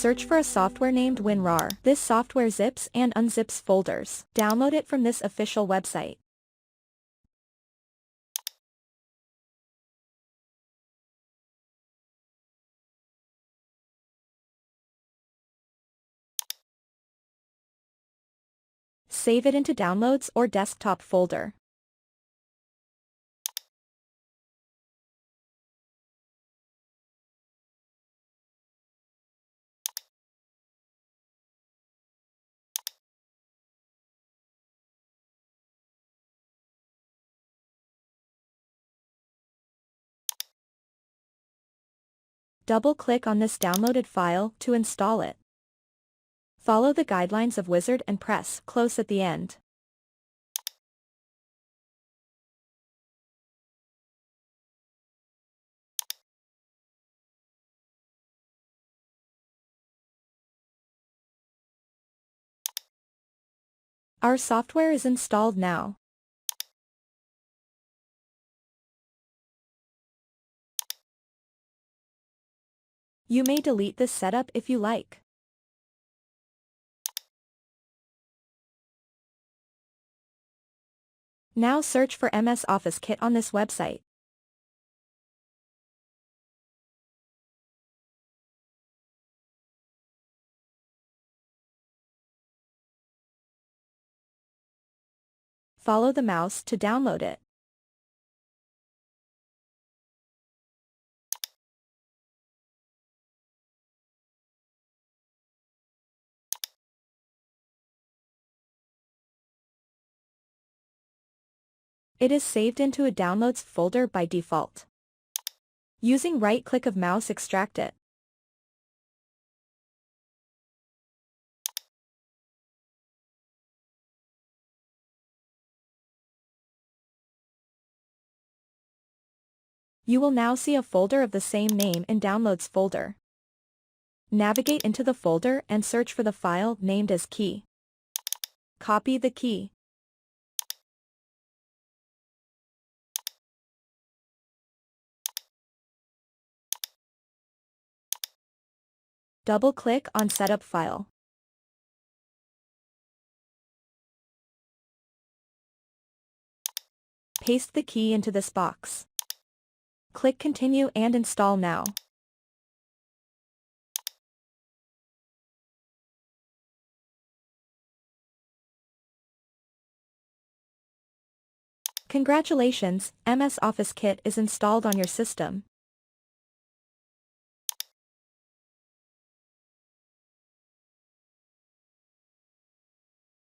search for a software named WinRAR. This software zips and unzips folders. Download it from this official website. Save it into Downloads or Desktop folder. Double-click on this downloaded file to install it. Follow the guidelines of Wizard and press Close at the end. Our software is installed now. You may delete this setup if you like. Now search for MS Office Kit on this website. Follow the mouse to download it. It is saved into a Downloads folder by default. Using right-click of mouse, extract it. You will now see a folder of the same name in Downloads folder. Navigate into the folder and search for the file named as key. Copy the key. Double-click on Setup file. Paste the key into this box. Click Continue and Install now. Congratulations, MS Office Kit is installed on your system.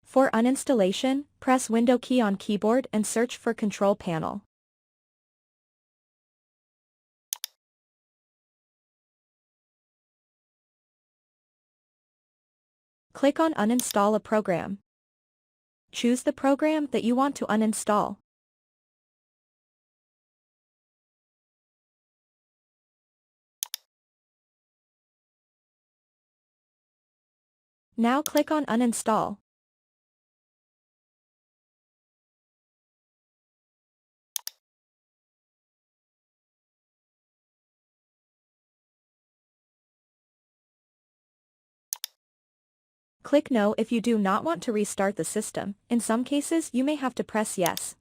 For uninstallation, press Window key on keyboard and search for Control Panel. Click on Uninstall a program. Choose the program that you want to uninstall. Now click on Uninstall. Click No if you do not want to restart the system. In some cases, you may have to press Yes.